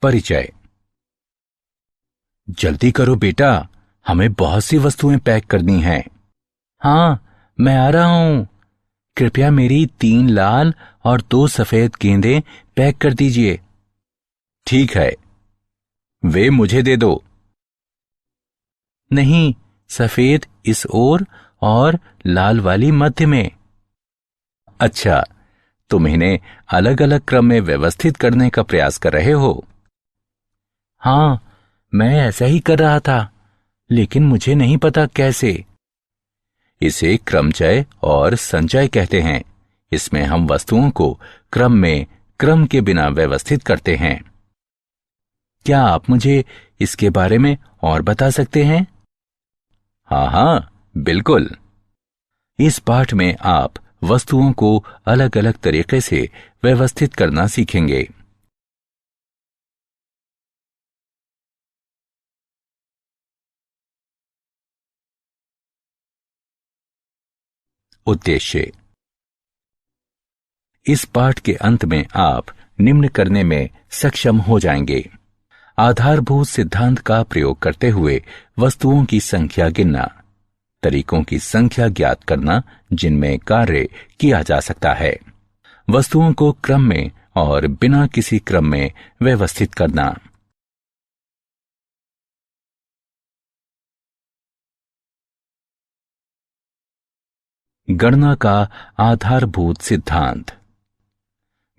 परिचय। जल्दी करो बेटा, हमें बहुत सी वस्तुएं पैक करनी हैं। हाँ, मैं आ रहा हूं। कृपया मेरी 3 लाल और 2 सफेद गेंदें पैक कर दीजिए। ठीक है, वे मुझे दे दो। नहीं, सफेद इस ओर और लाल वाली मध्य में। अच्छा, तुम इन्हें अलग अलग क्रम में व्यवस्थित करने का प्रयास कर रहे हो। हाँ, मैं ऐसा ही कर रहा था, लेकिन मुझे नहीं पता कैसे। इसे क्रमचय और संचय कहते हैं। इसमें हम वस्तुओं को क्रम में क्रम के बिना व्यवस्थित करते हैं। क्या आप मुझे इसके बारे में और बता सकते हैं? हाँ हाँ, बिल्कुल। इस पाठ में आप वस्तुओं को अलग अलग तरीके से व्यवस्थित करना सीखेंगे। उद्देश्य। इस पाठ के अंत में आप निम्न करने में सक्षम हो जाएंगे। आधारभूत सिद्धांत का प्रयोग करते हुए वस्तुओं की संख्या गिनना, तरीकों की संख्या ज्ञात करना जिनमें कार्य किया जा सकता है, वस्तुओं को क्रम में और बिना किसी क्रम में व्यवस्थित करना। गणना का आधारभूत सिद्धांत।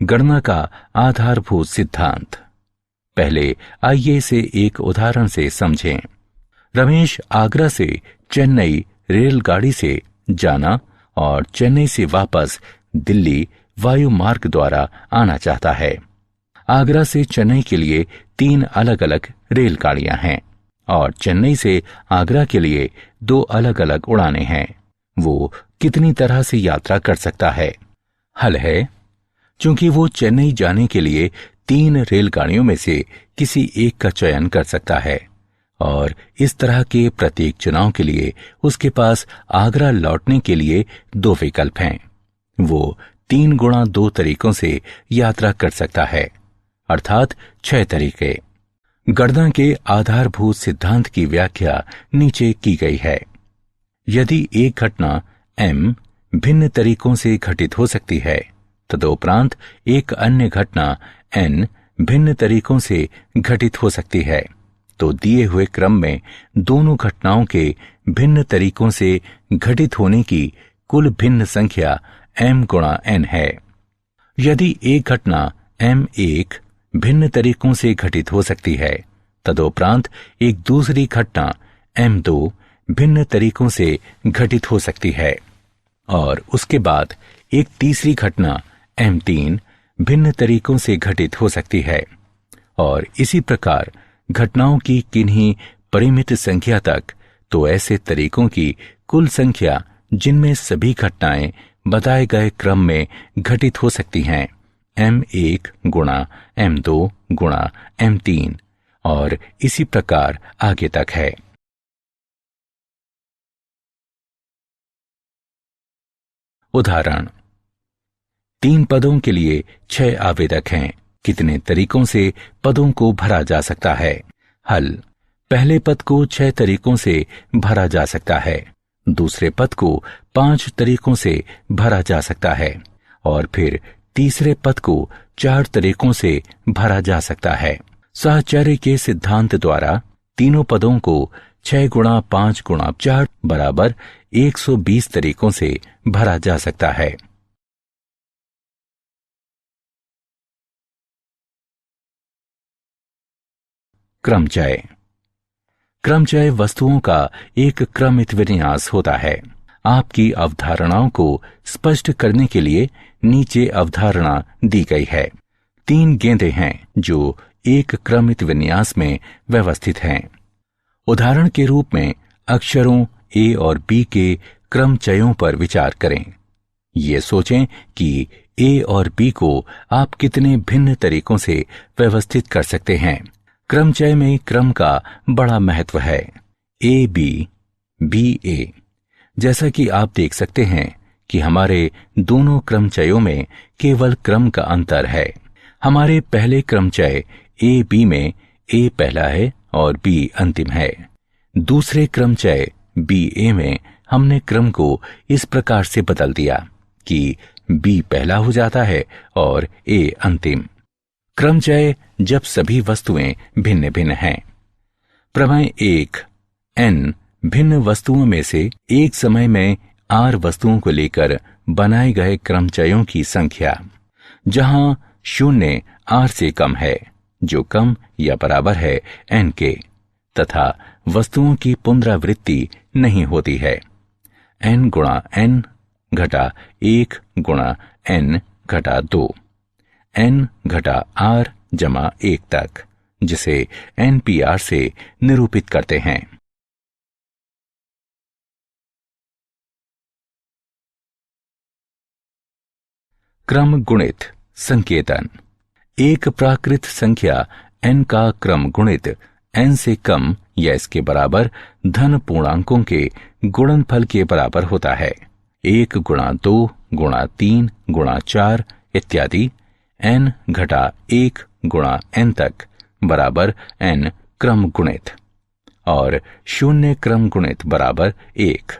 गणना का आधारभूत सिद्धांत। पहले आइए इसे एक उदाहरण से समझें। रमेश आगरा से चेन्नई रेलगाड़ी से जाना और चेन्नई से वापस दिल्ली वायु मार्ग द्वारा आना चाहता है। आगरा से चेन्नई के लिए 3 अलग अलग रेलगाड़ियां हैं और चेन्नई से आगरा के लिए 2 अलग अलग उड़ानें हैं। वो कितनी तरह से यात्रा कर सकता है? हल है, चूंकि वो चेन्नई जाने के लिए 3 रेलगाड़ियों में से किसी एक का चयन कर सकता है और इस तरह के प्रत्येक चुनाव के लिए उसके पास आगरा लौटने के लिए 2 विकल्प हैं। वो 3 गुणा 2 तरीकों से यात्रा कर सकता है, अर्थात 6 तरीके। गणना के आधारभूत सिद्धांत की व्याख्या नीचे की गई है। यदि एक घटना M भिन्न तरीकों से घटित हो सकती है, तदुपरांत एक अन्य घटना N भिन्न तरीकों से घटित हो सकती है, तो दिए हुए क्रम में दोनों घटनाओं के भिन्न तरीकों से घटित होने की कुल भिन्न संख्या M गुणा N है। यदि एक घटना M1 भिन्न तरीकों से घटित हो सकती है, तदुपरांत एक दूसरी घटना M2 भिन्न तरीकों से घटित हो सकती है और उसके बाद एक तीसरी घटना M3 भिन्न तरीकों से घटित हो सकती है, और इसी प्रकार घटनाओं की किन्हीं परिमित संख्या तक, तो ऐसे तरीकों की कुल संख्या जिनमें सभी घटनाएं बताए गए क्रम में घटित हो सकती हैं, M1 गुणा M2 गुणा M3 और इसी प्रकार आगे तक है। उदाहरण। 3 पदों के लिए 6 आवेदक हैं। कितने तरीकों से पदों को भरा जा सकता है? हल। पहले पद को 6 तरीकों से भरा जा सकता है, दूसरे पद को 5 तरीकों से भरा जा सकता है और फिर तीसरे पद को 4 तरीकों से भरा जा सकता है। साहचर्य के सिद्धांत द्वारा तीनों पदों को 6 गुणा 5 गुणा 4 बराबर 120 तरीकों से भरा जा सकता है। क्रमचय। क्रमचय वस्तुओं का एक क्रमित विन्यास होता है। आपकी अवधारणाओं को स्पष्ट करने के लिए नीचे अवधारणा दी गई है। 3 गेंदें हैं जो एक क्रमित विन्यास में व्यवस्थित हैं। उदाहरण के रूप में अक्षरों A और B के क्रमचयों पर विचार करें। ये सोचें कि A और B को आप कितने भिन्न तरीकों से व्यवस्थित कर सकते हैं। क्रमचय में क्रम का बड़ा महत्व है। AB, BA। जैसा कि आप देख सकते हैं कि हमारे दोनों क्रमचयों में केवल क्रम का अंतर है। हमारे पहले क्रमचय ए बी में ए पहला है और बी अंतिम है। दूसरे क्रमचय बी ए में हमने क्रम को इस प्रकार से बदल दिया कि बी पहला हो जाता है और ए अंतिम। क्रमचय जब सभी वस्तुएं भिन्न भिन्न हैं। प्रमेय 1, n भिन्न वस्तुओं में से एक समय में r वस्तुओं को लेकर बनाए गए क्रमचयों की संख्या, जहां 0 r से कम है, जो कम या बराबर है n के, तथा वस्तुओं की पुनरावृत्ति नहीं होती है। n गुणा n घटा 1 गुणा n घटा 2, n घटा r जमा 1 तक, जिसे NPR से निरूपित करते हैं। क्रम गुणित संकेतन। एक प्राकृत संख्या n का क्रम गुणित n से कम या इसके बराबर धन पूर्णांकों के गुणनफल के बराबर होता है। 1 गुणा 2 गुणा 3 गुणा 4 इत्यादि n घटा 1 गुणा n तक बराबर n क्रम गुणित, और 0 क्रम गुणित बराबर 1।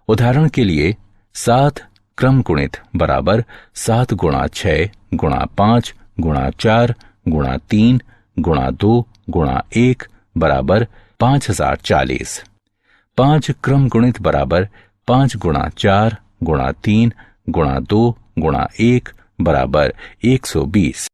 उदाहरण के लिए 7 क्रम गुणित बराबर 7 गुणा 6 गुणा 5 गुणा 4 गुणा 3 गुणा 2 गुणा 1 बराबर 5040। 5 क्रम गुणित बराबर 5 गुणा 4 गुणा 3 गुणा 2 गुणा 1 बराबर 120।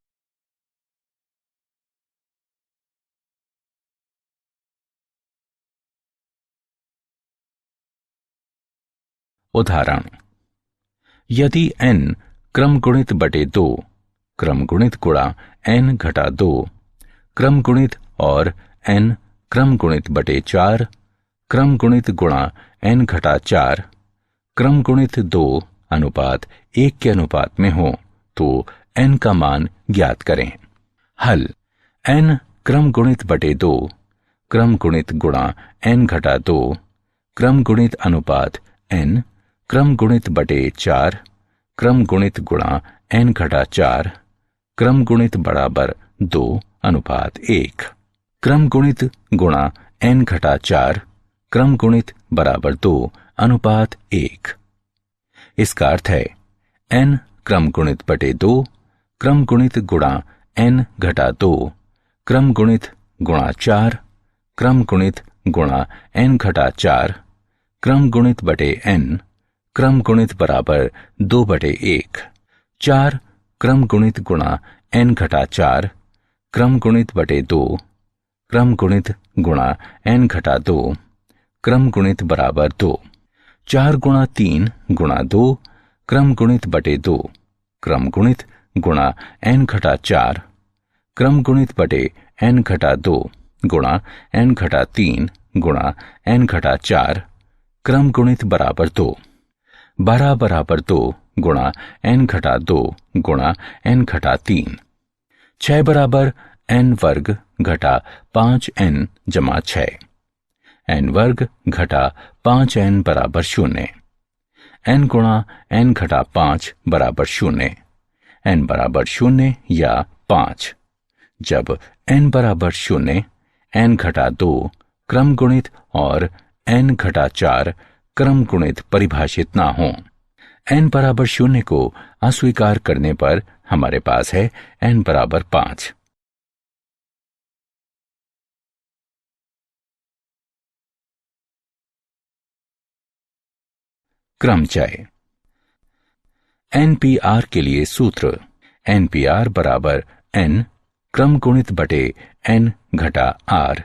उदाहरण, यदि n क्रम गुणित बटे 2 क्रम गुणित गुणा n घटा 2 क्रम गुणित और n क्रम गुणित बटे 4 क्रम गुणित गुणा n घटा 4 क्रम गुणित 2 अनुपात 1 के अनुपात में हो, तो n का मान ज्ञात करें। हल, n क्रम गुणित बटे 2 क्रम गुणित गुणा n घटा 2 क्रम गुणित अनुपात n क्रम गुणित बटे 4 क्रम गुणित गुणा n घटा 4 क्रम गुणित बराबर 2 अनुपात 1। क्रम गुणित गुणा n घटा 4 क्रम गुणित बराबर 2 अनुपात 1। इसका अर्थ है n क्रम गुणित बटे 2 क्रम गुणित गुणा n घटा 2 क्रम गुणित गुणा 4 क्रम गुणित गुणा n घटा 4 क्रम गुणित बटे n क्रम गुणित बराबर 2 बटे 1। 4 क्रम गुणित गुणा n घटा 4 क्रम गुणित बटे 2 क्रम गुणित गुणा n घटा 2 क्रम गुणित बराबर 2। 4 गुणा 3 गुणा 2 क्रम गुणित बटे 2 क्रम गुणित गुणा n घटा 4 क्रम गुणित बटे n घटा 2 गुणा n घटा 3 गुणा n घटा 4 क्रम गुणित बराबर 2। 12 बराबर 2 गुणा n घटा 2 गुणा n घटा 3। 6 बराबर n वर्ग घटा 5n जमा 6। n वर्ग घटा 5n बराबर 0। n गुणा n घटा 5 बराबर 0। n बराबर 0 या 5। जब n बराबर 0 n घटा 2 क्रम गुणित और n घटा 4 क्रम गुणित परिभाषित ना हो। n बराबर 0 को अस्वीकार करने पर हमारे पास है n बराबर 5। क्रमचय। NPR के लिए सूत्र NPR बराबर n क्रम गुणित बटे n घटा r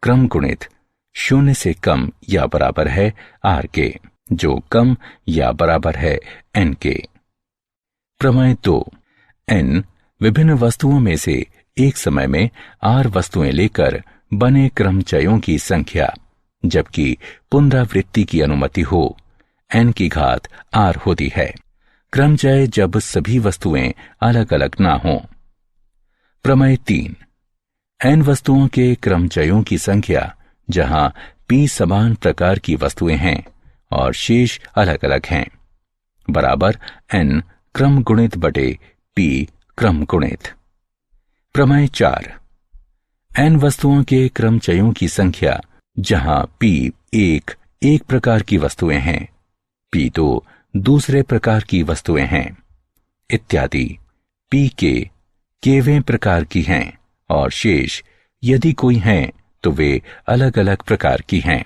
क्रम गुणित 0 से कम या बराबर है r के, जो कम या बराबर है n के। प्रमेय 2, n विभिन्न वस्तुओं में से एक समय में r वस्तुएं लेकर बने क्रमचयों की संख्या, जबकि पुनरावृत्ति की अनुमति हो, n की घात r होती है। क्रमचय जब सभी वस्तुएं अलग अलग ना हों। प्रमेय 3, n वस्तुओं के क्रमचयों की संख्या जहां p समान प्रकार की वस्तुएं हैं और शेष अलग अलग हैं, बराबर n क्रम गुणित बटे p क्रम गुणित। प्रमेय 4, n वस्तुओं के क्रमचयों की संख्या, जहां p एक प्रकार की वस्तुएं हैं, p2 दूसरे प्रकार की वस्तुएं हैं इत्यादि। p के केवें प्रकार की हैं और शेष यदि कोई हैं तो वे अलग अलग प्रकार की हैं।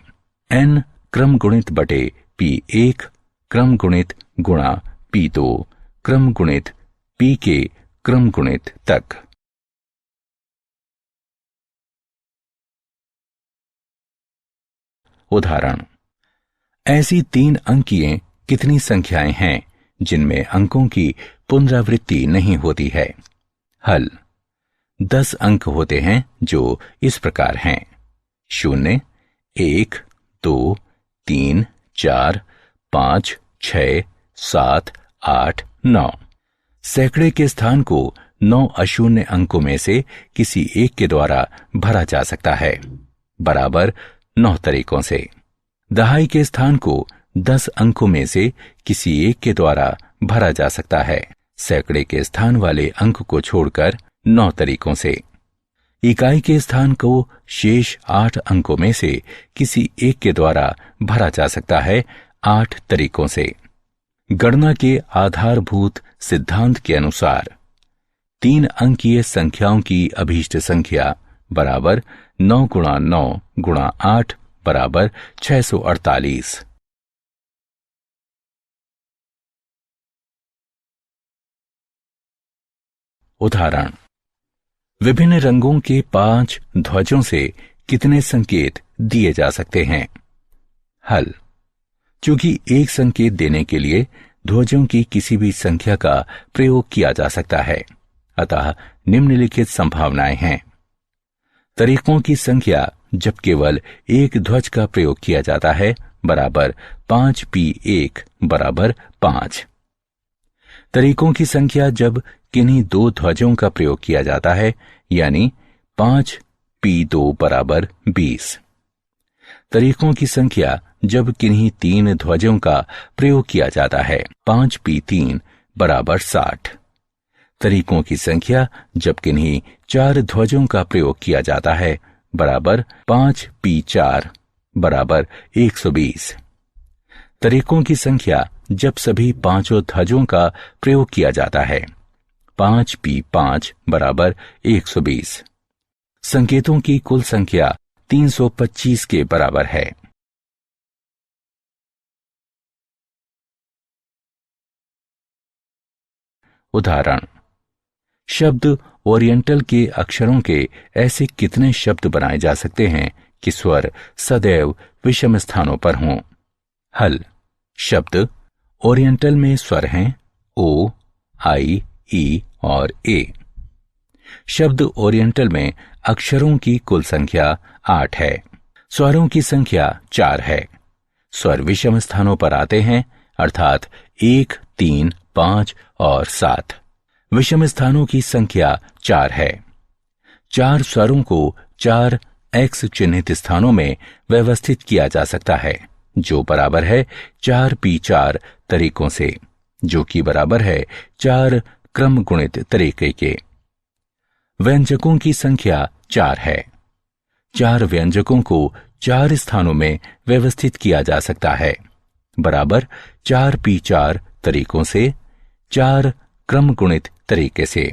n क्रम गुणित बटे p1 क्रम गुणित गुणा p2 क्रम गुणित p के क्रम गुणित तक। उदाहरण, ऐसी 3 अंकीय कितनी संख्याएं हैं जिनमें अंकों की पुनरावृत्ति नहीं होती है? हल, 10 अंक होते हैं जो इस प्रकार हैं: 0, 1, 2, 3, 4, 5, 6, 7, 8, 9। सैकड़े के स्थान को 9 अशून्य अंकों में से किसी एक के द्वारा भरा जा सकता है, बराबर 9 तरीकों से। दहाई के स्थान को 10 अंकों में से किसी एक के द्वारा भरा जा सकता है, सैकड़े के स्थान वाले अंक को छोड़कर 9 तरीकों से। इकाई के स्थान को शेष 8 अंकों में से किसी एक के द्वारा भरा जा सकता है, 8 तरीकों से। गणना के आधारभूत सिद्धांत के अनुसार 3 अंकीय संख्याओं की अभीष्ट संख्या बराबर 9 गुणा 9 गुणा 8 बराबर 648। उदाहरण, विभिन्न रंगों के 5 ध्वजों से कितने संकेत दिए जा सकते हैं? हल, चूंकि एक संकेत देने के लिए ध्वजों की किसी भी संख्या का प्रयोग किया जा सकता है, अतः निम्नलिखित संभावनाएं हैं। तरीकों की संख्या जब केवल एक ध्वज का प्रयोग किया जाता है बराबर 5p1 बराबर 5। तरीकों की संख्या जब किन्हीं 2 ध्वजों का प्रयोग किया जाता है, यानी 5p2 बराबर 20। तरीकों की संख्या जब किन्हीं 3 ध्वजों का प्रयोग किया जाता है, 5p3 बराबर 60। तरीकों की संख्या जब किन्हीं 4 ध्वजों का प्रयोग किया जाता है बराबर 5p4 बराबर 120। तरीकों की संख्या जब सभी 5 ध्वजों का प्रयोग किया जाता है, 5p5 बराबर 120। संकेतों की कुल संख्या 325 के बराबर है। उदाहरण, शब्द ओरिएंटल के अक्षरों के ऐसे कितने शब्द बनाए जा सकते हैं कि स्वर सदैव विषम स्थानों पर हों? हल, शब्द ओरिएंटल में स्वर हैं ओ, आई, ई और ए। शब्द ओरिएंटल में अक्षरों की कुल संख्या 8 है। स्वरों की संख्या 4 है। स्वर विषम स्थानों पर आते हैं, अर्थात 1, 3, 5 और 7। विषम स्थानों की संख्या 4 है। 4 स्वरों को 4 एक्स चिन्हित स्थानों में व्यवस्थित किया जा सकता है, जो बराबर है 4p4 तरीकों से, जो कि बराबर है 4 क्रम गुणित तरीके के। व्यंजकों की संख्या 4 है। 4 व्यंजकों को 4 स्थानों में व्यवस्थित किया जा सकता है, बराबर 4p4 तरीकों से, 4 क्रम गुणित तरीके से।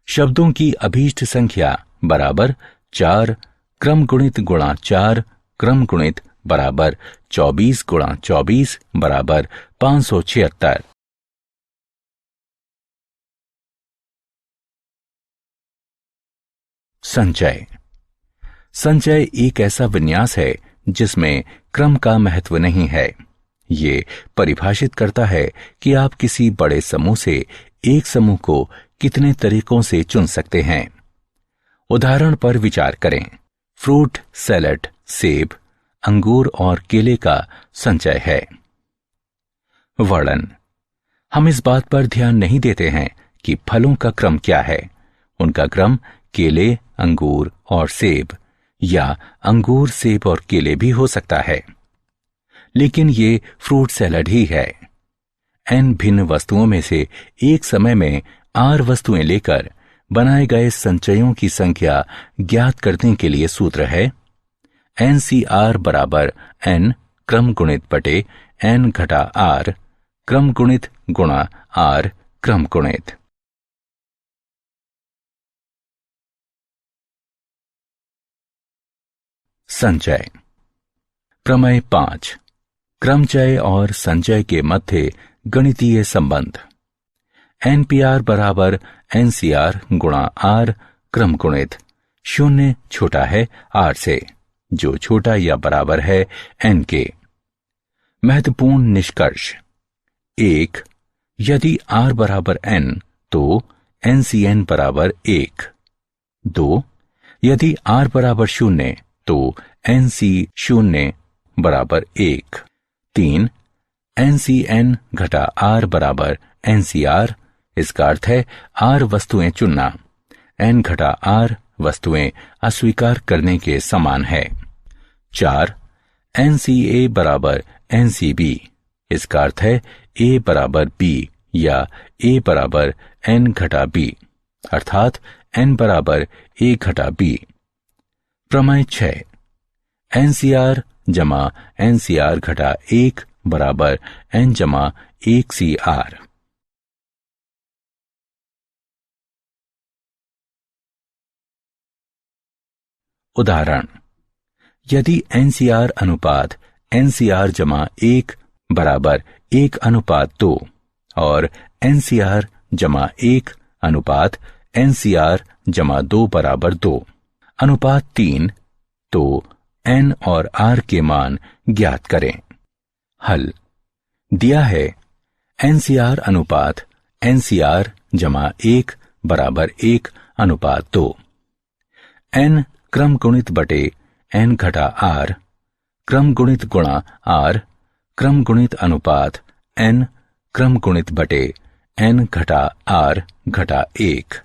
शब्दों की अभीष्ट संख्या बराबर 4 क्रम गुणित गुणा 4 क्रम गुणित बराबर 24 गुणा 24 बराबर 576। संचय। संचय एक ऐसा विन्यास है जिसमें क्रम का महत्व नहीं है। ये परिभाषित करता है कि आप किसी बड़े समूह से एक समूह को कितने तरीकों से चुन सकते हैं। उदाहरण पर विचार करें। फ्रूट सैलड सेब, अंगूर और केले का संचय है। वर्णन। हम इस बात पर ध्यान नहीं देते हैं कि फलों का क्रम क्या है। उनका क्रम केले, अंगूर और सेब या अंगूर, सेब और केले भी हो सकता है, लेकिन ये फ्रूट सैलड ही है। n भिन्न वस्तुओं में से एक समय में r वस्तुएं लेकर बनाए गए संचयों की संख्या ज्ञात करने के लिए सूत्र है NCR बराबर n क्रम गुणित बटे n घटा r क्रम गुणित गुणा r क्रम गुणित। संचय। प्रमेय 5, क्रमचय और संचय के मध्य गणितीय संबंध। NPR बराबर NCR गुणा R क्रम गुणित 0 छोटा है R से, जो छोटा या बराबर है N के। महत्वपूर्ण निष्कर्ष। 1. यदि R बराबर N तो NCN बराबर 1। 2. यदि R बराबर 0 तो NC0 बराबर 1। 3. NCN घटा R बराबर NCR, इसका अर्थ है R वस्तुएं चुनना, N घटा R वस्तुएं अस्वीकार करने के समान है। 4. NCA बराबर NCB, इसका अर्थ है A बराबर B या A बराबर N घटा B, अर्थात N बराबर A घटा B। प्रमेय 6, NCR जमा NCR घटा 1 बराबर N जमा 1 CR। उदाहरण। यदि NCR अनुपात NCR जमा 1 बराबर 1 अनुपात 2 और NCR जमा 1 अनुपात NCR जमा 2 बराबर 2, अनुपात 3, तो N और R के मान ज्ञात करें। हल। दिया है NCR अनुपात NCR जमा 1 बराबर 1 अनुपात 2। N क्रम गुणित बटे N घटा R क्रम गुणित गुणा R क्रम गुणित अनुपात N क्रम गुणित बटे N घटा R घटा 1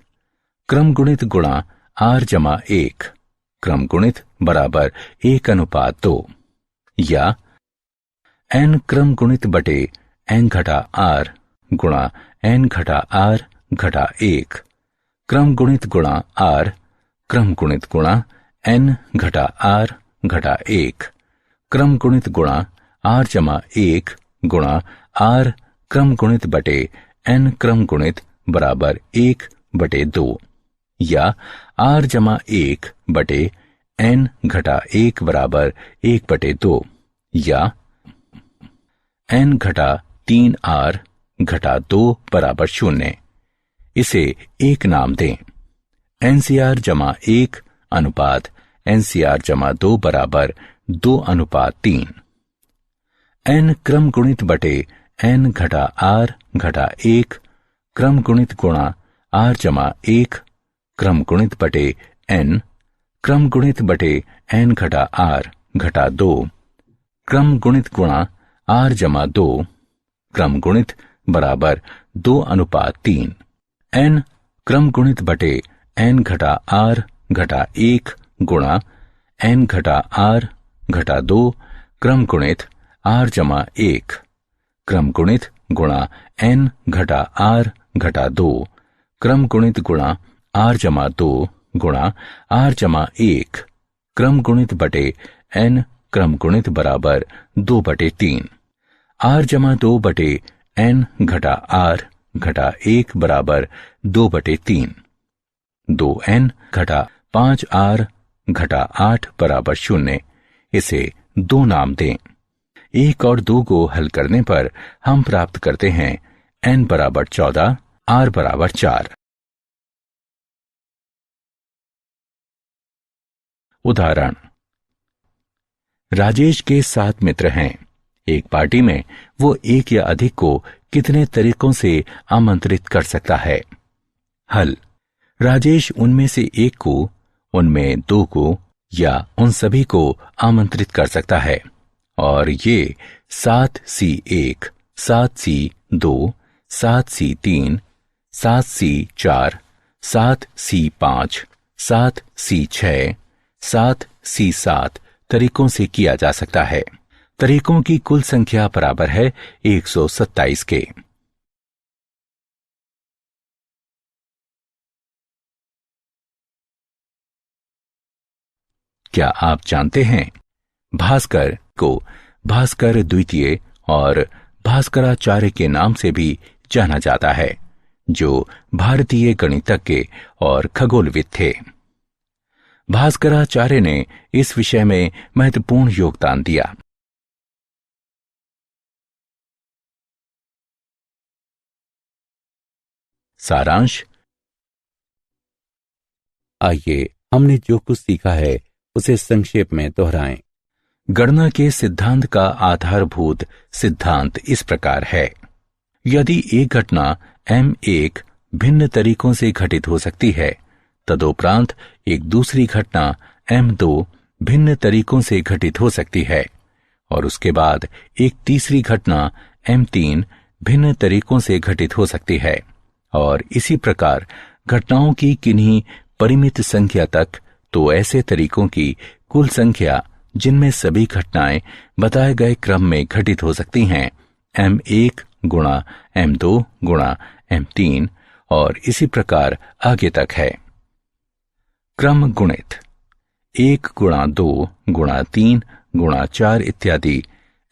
क्रम गुणित गुणा R जमा 1 क्रम गुणित बराबर 1 अनुपात 2, या N क्रम गुणित बटे N घटा R गुणा N घटा R घटा 1 क्रम गुणित गुणा R क्रम गुणित गुणा N घटा R घटा 1 क्रम गुणित गुणा R जमा 1 गुणा R क्रम गुणित बटे N क्रम गुणित बराबर 1 बटे 2, या R जमा 1 बटे N घटा 1 बराबर 1 बटे 2, या N घटा 3R घटा 2 बराबर 0। इसे एक नाम दें। NCR जमा 1 अनुपात NCR जमा 2 बराबर 2 अनुपात 3। N क्रम गुणित बटे N घटा R घटा 1 क्रम गुणित गुणा R जमा 1 क्रम गुणित बटे N क्रम गुणित बटे N घटा R घटा 2 क्रम गुणित गुणा R जमा 2 क्रम गुणित बराबर 2 अनुपात 3। N क्रम गुणित बटे N घटा R घटा 1 गुणा N घटा R घटा 2 क्रम गुणित R जमा 1 क्रम गुणित गुणा N घटा R घटा 2 क्रम गुणित गुणा R जमा 2 गुणा R जमा 1 क्रम गुणित बटे N क्रम गुणित बराबर 2 बटे 3। R जमा 2 बटे N घटा R घटा 1 बराबर 2 बटे 3। 2N घटा 5R घटा 8 बराबर 0। इसे 2 नाम दें। 1 और 2 को हल करने पर हम प्राप्त करते हैं N बराबर 14, R बराबर 4। उदाहरण। राजेश के 7 मित्र हैं। एक पार्टी में वो एक या अधिक को कितने तरीकों से आमंत्रित कर सकता है? हल। राजेश उनमें से एक को, उनमें 2 को या उन सभी को आमंत्रित कर सकता है, और ये 7C1, 7C2, 7C3, 7C4, 7C5, 7C6, 7C7 तरीकों से किया जा सकता है। तरीकों की कुल संख्या बराबर है 127 के। क्या आप जानते हैं, भास्कर को भास्कर द्वितीय और भास्कराचार्य के नाम से भी जाना जाता है, जो भारतीय गणितज्ञ और खगोलविद थे। भास्कराचार्य ने इस विषय में महत्वपूर्ण योगदान दिया। सारांश। आइए हमने जो कुछ सीखा है उसे संक्षेप में दोहराएं। गणना के सिद्धांत का आधारभूत सिद्धांत इस प्रकार है। यदि एक घटना M1 भिन्न तरीकों से घटित हो सकती है, तदुपरांत एक दूसरी घटना M2 भिन्न तरीकों से घटित हो सकती है, और उसके बाद एक तीसरी घटना M3 भिन्न तरीकों से घटित हो सकती है, और इसी प्रकार घटनाओं की किन्हीं परिमित संख्या तक, तो ऐसे तरीकों की कुल संख्या जिनमें सभी घटनाएं बताए गए क्रम में घटित हो सकती हैं, M1 गुणा M2 गुणा M3 और इसी प्रकार आगे तक है। क्रम गुणित 1 गुणा 2 गुणा 3 गुणा 4 इत्यादि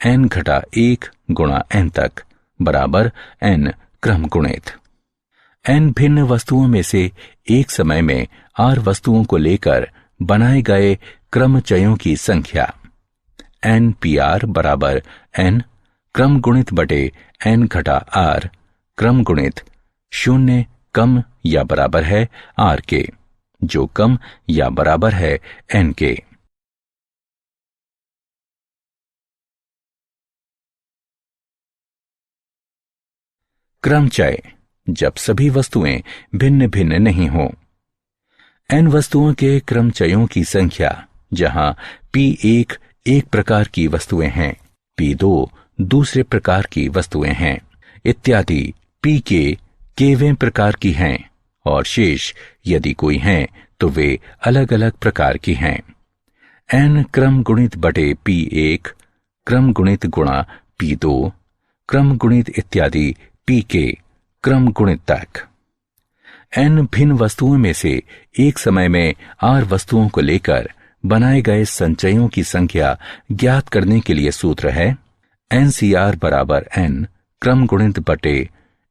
n घटा 1 गुणा n तक बराबर n क्रम गुणित। n भिन्न वस्तुओं में से एक समय में r वस्तुओं को लेकर बनाए गए क्रमचयों की संख्या NPR बराबर n क्रम गुणित बटे n घटा r क्रम गुणित 0 कम या बराबर है r के, जो कम या बराबर है n के। क्रमचय जब सभी वस्तुएं भिन्न भिन्न नहीं हों। n वस्तुओं के क्रमचयों की संख्या, जहां P1 एक प्रकार की वस्तुएं हैं, P2 दूसरे प्रकार की वस्तुएं हैं इत्यादि Pk केवें प्रकार की हैं, और शेष यदि कोई हैं तो वे अलग अलग प्रकार की हैं। n क्रम गुणित बटे P1 क्रम गुणित गुणा P2 क्रम गुणित इत्यादि Pk क्रम गुणित तक। n भिन्न वस्तुओं में से एक समय में r वस्तुओं को लेकर बनाए गए संचयों की संख्या ज्ञात करने के लिए सूत्र है NCR बराबर n क्रम गुणित बटे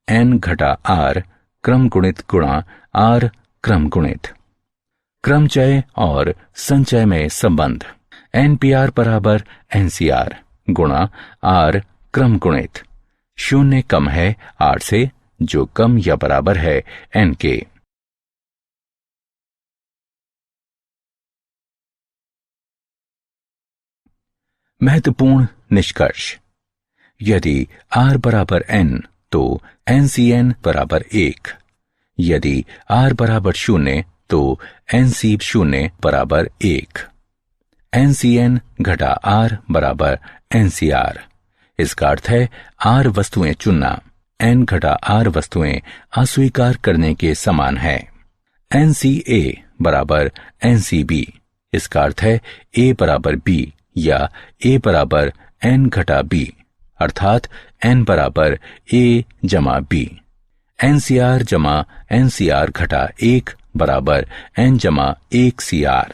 n घटा r क्रम गुणित गुणा r क्रम गुणित। क्रमचय और संचय में संबंध NPR बराबर NCR गुणा r क्रम गुणित। 0 कम है 8 से, जो कम या बराबर है n के। महत्वपूर्ण निष्कर्ष। यदि r बराबर n तो NCN बराबर 1, यदि r बराबर 0 तो NC0 बराबर 1, NCN घटा r बराबर NCR। इसका अर्थ है r वस्तुएं चुनना n घटा r वस्तुएं अस्वीकार करने के समान है। NCA बराबर NCB, इसका अर्थ है a बराबर b या a बराबर n घटा b, अर्थात n बराबर a जमा b। NCR जमा NCR घटा 1 बराबर n जमा 1 CR।